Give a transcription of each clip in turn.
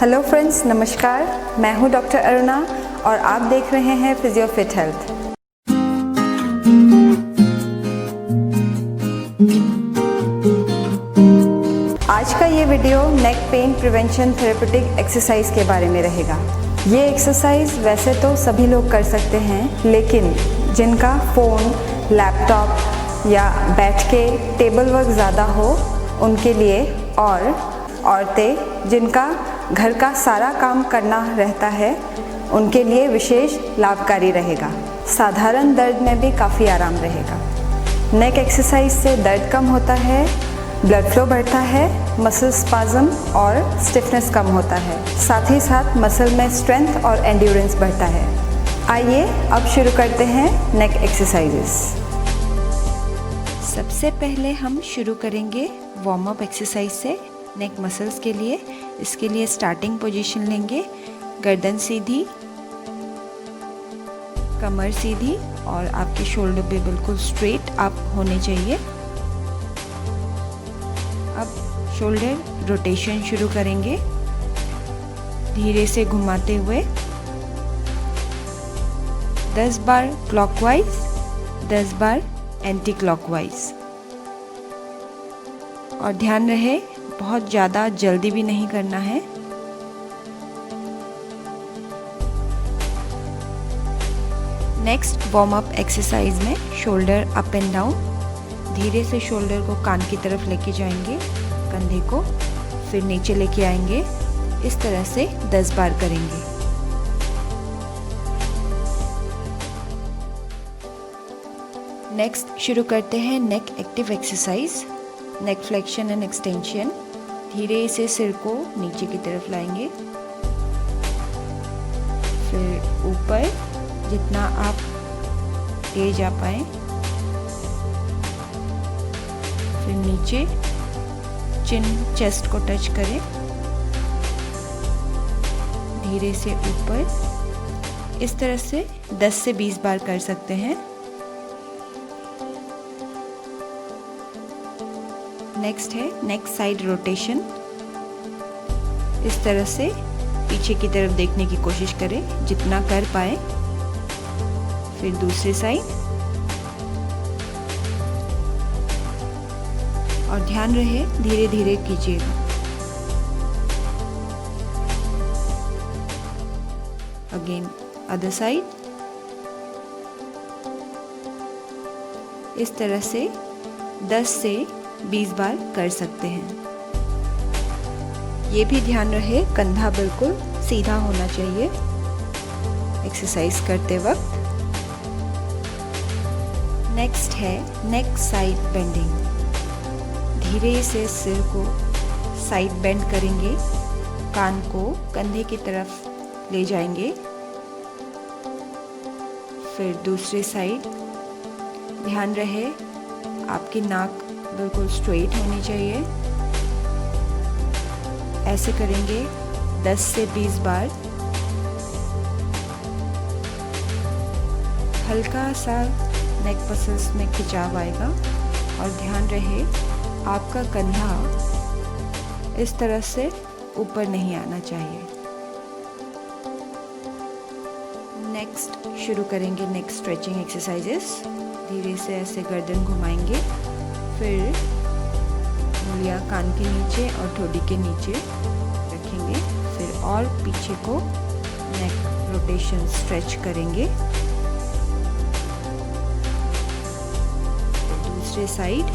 Hello friends, नमस्कार। मैं हूं डॉक्टर अरुणा और आप देख रहे हैं फिजियो फिट हेल्थ। आज का ये video neck pain prevention therapeutic exercise के बारे में रहेगा। ये एक्सरसाइज वैसे तो सभी लोग कर सकते हैं, लेकिन जिनका फ़ोन, लैपटॉप या बैठ के टेबल वर्क ज़्यादा हो उनके लिए, और औरतें जिनका घर का सारा काम करना रहता है उनके लिए विशेष लाभकारी रहेगा। साधारण दर्द में भी काफ़ी आराम रहेगा। नेक एक्सरसाइज से दर्द कम होता है, ब्लड फ्लो बढ़ता है, मसल स्पाज्म और स्टिफनेस कम होता है। साथ ही साथ मसल में स्ट्रेंथ और एंड्योरेंस बढ़ता है। आइए अब शुरू करते हैं नेक एक्सरसाइजेस। सबसे पहले हम शुरू करेंगे वार्म अप एक्सरसाइज से नेक मसल्स के लिए। इसके लिए स्टार्टिंग पोजीशन लेंगे, गर्दन सीधी, कमर सीधी और आपके शोल्डर भी बिल्कुल स्ट्रेट अप होने चाहिए। अब शोल्डर रोटेशन शुरू करेंगे, धीरे से घुमाते हुए 10 बार क्लॉकवाइज, 10 बार एंटी क्लॉकवाइज। और ध्यान रहे बहुत ज़्यादा जल्दी भी नहीं करना है। नेक्स्ट वार्म अप एक्सरसाइज में शोल्डर अप एंड डाउन, धीरे से शोल्डर को कान की तरफ लेके जाएंगे, कंधे को फिर नीचे लेके आएंगे। इस तरह से 10 बार करेंगे। नेक्स्ट शुरू करते हैं neck active exercise, neck flexion and extension. धीरे से सिर को नीचे की तरफ लाएंगे, फिर ऊपर जितना आप तेज आ पाए, फिर नीचे चिन चेस्ट को टच करें, धीरे से ऊपर। इस तरह से 10 से 20 बार कर सकते हैं। नेक्स्ट है नेक साइड रोटेशन। इस तरह से पीछे की तरफ देखने की कोशिश करें जितना कर पाए। फिर दूसरी साइड, और ध्यान रहे धीरे धीरे कीजिएगा। Again other side. इस तरह से 10 से 20 बार कर सकते हैं। ये भी ध्यान रहे कंधा बिल्कुल सीधा होना चाहिए एक्सरसाइज करते वक्त। नेक्स्ट है नेक साइड बेंडिंग। धीरे से सिर को साइड बेंड करेंगे, कान को कंधे की तरफ ले जाएंगे, फिर दूसरी साइड। ध्यान रहे आपकी नाक बिल्कुल स्ट्रेट होनी चाहिए। ऐसे करेंगे 10 से 20 बार। हल्का सा नेक मसल्स में खिंचाव आएगा और ध्यान रहे आपका कंधा इस तरह से ऊपर नहीं आना चाहिए। नेक्स्ट शुरू करेंगे नेक स्ट्रेचिंग एक्सरसाइजेस। धीरे से ऐसे गर्दन घुमाएंगे, फिर उंगलियां कान के नीचे और ठोड़ी के नीचे रखेंगे, फिर और पीछे को नेक रोटेशन स्ट्रेच करेंगे। दूसरे साइड।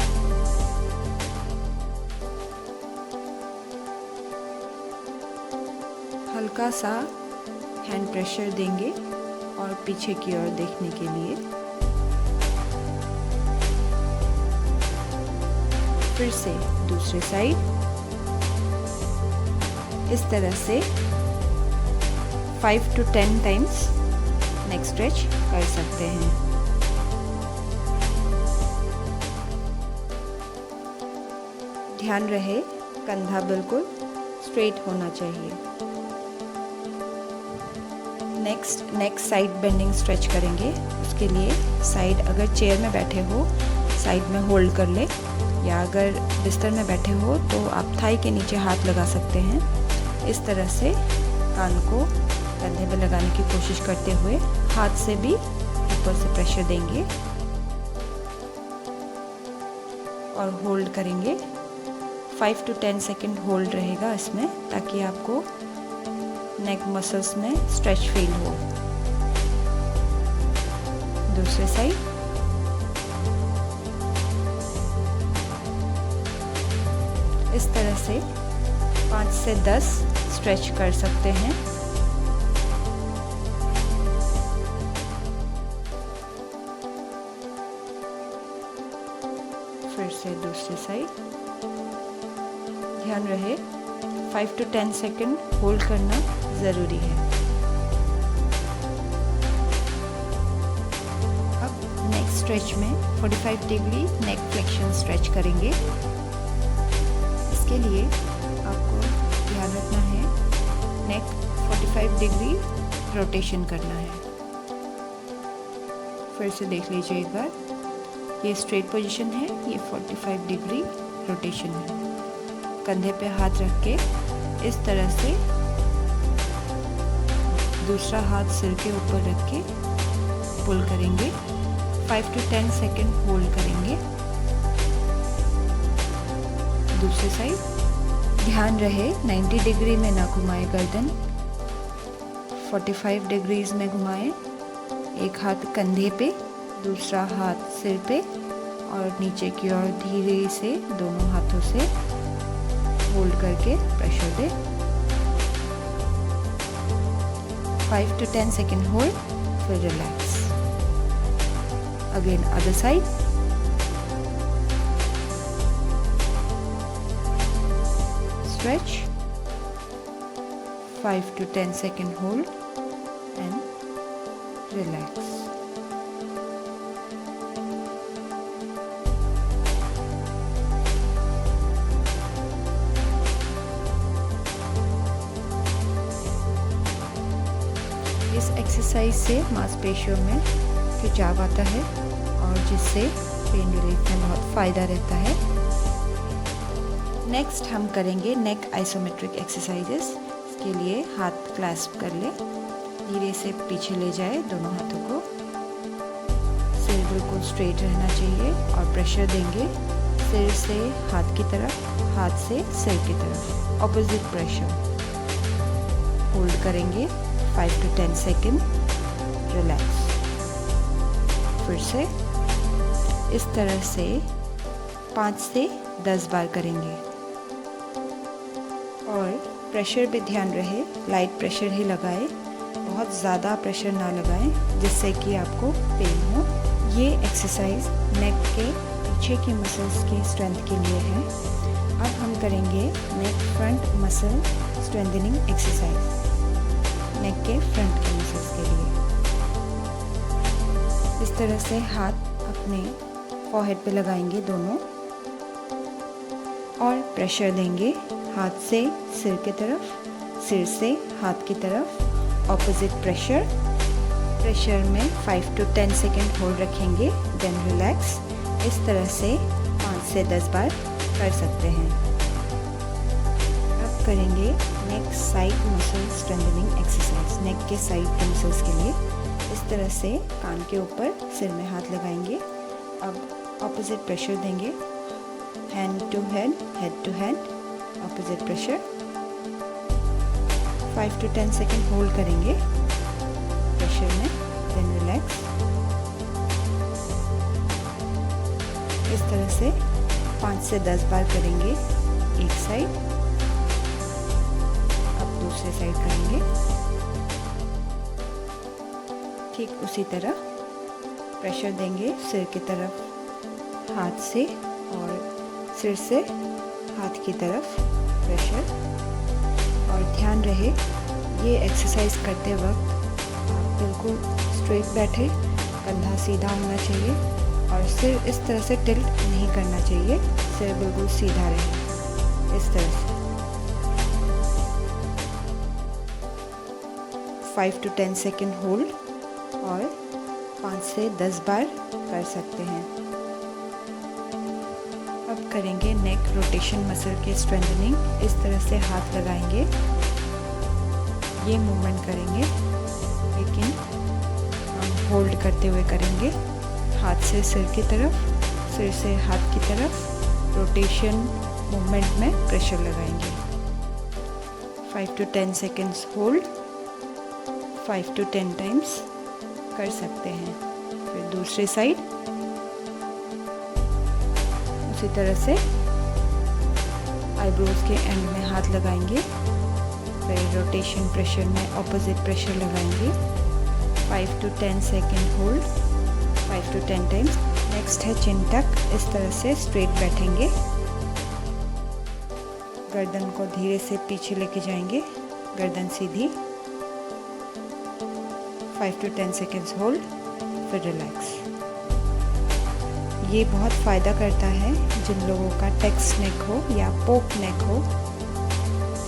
हल्का सा हैंड प्रेशर देंगे और पीछे की ओर देखने के लिए। फिर से दूसरे साइड। इस तरह से 5 to 10 टाइम्स नेक स्ट्रेच कर सकते हैं। ध्यान रहे कंधा बिल्कुल स्ट्रेट होना चाहिए। नेक्स्ट नेक साइड बेंडिंग स्ट्रेच करेंगे। उसके लिए साइड, अगर चेयर में बैठे हो साइड में होल्ड कर ले, या अगर बिस्तर में बैठे हो तो आप थाई के नीचे हाथ लगा सकते हैं। इस तरह से कान को कंधे पे लगाने की कोशिश करते हुए हाथ से भी ऊपर से प्रेशर देंगे और होल्ड करेंगे। 5 to 10 सेकेंड होल्ड रहेगा इसमें, ताकि आपको नेक मसल्स में स्ट्रेच फील हो। दूसरे साइड इस तरह से 5 से 10 स्ट्रेच कर सकते हैं। फिर से दूसरी साइड, ध्यान रहे 5 to 10 सेकेंड होल्ड करना ज़रूरी है। अब नेक स्ट्रेच में 45 डिग्री नेक फ्लेक्शन स्ट्रेच करेंगे। इसके लिए आपको ध्यान रखना है नेक 45 डिग्री रोटेशन करना है। फिर से देख लीजिए एक बार, ये स्ट्रेट पोजीशन है, ये 45 डिग्री रोटेशन है। कंधे पे हाथ रख के इस तरह से दूसरा हाथ सिर के ऊपर रख के पुल करेंगे। 5 to 10 सेकेंड होल्ड करेंगे। दूसरी साइड ध्यान रहे 90 डिग्री में ना घुमाएं गर्दन, 45 डिग्रीज में घुमाएं। एक हाथ कंधे पे, दूसरा हाथ सिर पे और नीचे की ओर धीरे से दोनों हाथों से होल्ड करके प्रेशर दे। 5 to 10 सेकेंड होल्ड, फिर relax. Again other side, stretch, 5 to 10 second hold and relax. इस एक्सरसाइज से मांसपेशियों में खिंचाव आता है और जिससे पेन रिलीफ में बहुत फ़ायदा रहता है। नेक्स्ट हम करेंगे नेक आइसोमेट्रिक एक्सरसाइजेस। इसके लिए हाथ क्लैस्प कर ले, धीरे से पीछे ले जाए दोनों हाथों को। सिर बिल्कुल स्ट्रेट रहना चाहिए और प्रेशर देंगे सिर से हाथ की तरफ, हाथ से सिर की तरफ, ऑपोजिट प्रेशर। होल्ड करेंगे 5 to 10 सेकेंड, रिलैक्स। फिर से इस तरह से 5 से 10 बार करेंगे और प्रेशर पे ध्यान रहे लाइट प्रेशर ही लगाएं, बहुत ज़्यादा प्रेशर ना लगाएं जिससे कि आपको पेन हो। ये एक्सरसाइज नेक के पीछे की मसल्स की स्ट्रेंथ के लिए है। अब हम करेंगे neck front muscle strengthening exercise, neck के फ्रंट के मसल्स के लिए। इस तरह से हाथ अपने फॉरहेड पे लगाएंगे दोनों और प्रेशर देंगे हाथ से सिर की तरफ, सिर से हाथ की तरफ, ऑपोजिट प्रेशर। प्रेशर में 5 to 10 सेकेंड होल्ड रखेंगे, देन रिलैक्स। इस तरह से 5 से 10 बार कर सकते हैं। अब करेंगे neck side muscle strengthening exercise, neck के साइड के मसल्स के लिए। इस तरह से कान के ऊपर सिर में हाथ लगाएंगे। अब ऑपोजिट प्रेशर देंगे, hand to hand, head to hand, opposite pressure. 5 to 10 second hold करेंगे प्रेशर में, देन रिलैक्स। इस तरह से 5 से 10 बार करेंगे एक साइड। अब दूसरे साइड करेंगे ठीक उसी तरह। प्रेशर देंगे सिर की तरफ हाथ से और सिर से हाथ की तरफ प्रेशर। और ध्यान रहे ये एक्सरसाइज करते वक्त आप बिल्कुल स्ट्रेट बैठे, कंधा सीधा होना चाहिए और सिर इस तरह से टिल्ट नहीं करना चाहिए, सिर बिल्कुल सीधा रहे इस तरह से। 5 to 10 सेकेंड होल्ड और 5 से 10 बार कर सकते हैं। अब करेंगे नेक रोटेशन मसल के स्ट्रेंथनिंग। इस तरह से हाथ लगाएंगे ये मूवमेंट करेंगे, लेकिन हम होल्ड करते हुए करेंगे। हाथ से सिर की तरफ, सिर से हाथ की तरफ, रोटेशन मूवमेंट में प्रेशर लगाएंगे। 5 to 10 seconds hold, 5 to 10 times कर सकते हैं। फिर दूसरी साइड उसी तरह से आईब्रोज के एंड में हाथ लगाएंगे, फिर रोटेशन प्रेशर में ऑपोजिट प्रेशर लगाएंगे। 5 to 10 second hold, 5 to 10 times. Next है चिन टक। इस तरह से स्ट्रेट बैठेंगे, गर्दन को धीरे से पीछे लेके जाएंगे, गर्दन सीधी। 5 to 10 सेकेंड्स होल्ड, फिर रिलैक्स। ये बहुत फ़ायदा करता है जिन लोगों का टेक्स्ट नेक हो या पोक नेक हो,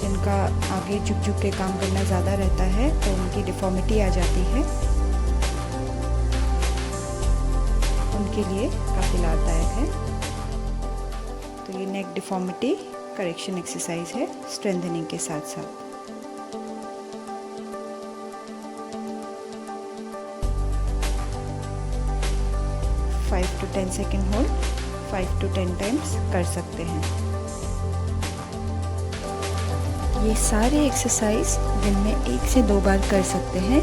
जिनका आगे झुक झुक के काम करना ज़्यादा रहता है, तो उनकी डिफॉर्मिटी आ जाती है। उनके लिए काफ़ी लाभदायक है। तो ये नेक डिफॉर्मिटी करेक्शन एक्सरसाइज है, स्ट्रेंथनिंग के साथ साथ। Five to 10 second hold, 5 to 10 times कर सकते हैं। ये सारे एक्सरसाइज दिन में 1 से 2 बार कर सकते हैं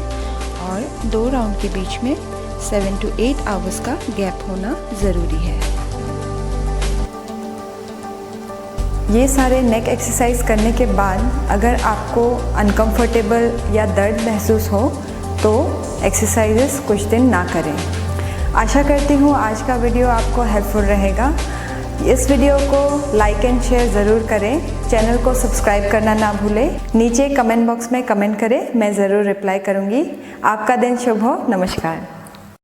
और 2 राउंड के बीच में 7 to 8 आवर्स का गैप होना ज़रूरी है। ये सारे नेक एक्सरसाइज करने के बाद अगर आपको अनकंफर्टेबल या दर्द महसूस हो तो एक्सरसाइजेस कुछ दिन ना करें। आशा करती हूँ आज का वीडियो आपको हेल्पफुल रहेगा। इस वीडियो को लाइक एंड शेयर ज़रूर करें। चैनल को सब्सक्राइब करना ना भूलें। नीचे कमेंट बॉक्स में कमेंट करें, मैं ज़रूर रिप्लाई करूँगी। आपका दिन शुभ हो। नमस्कार।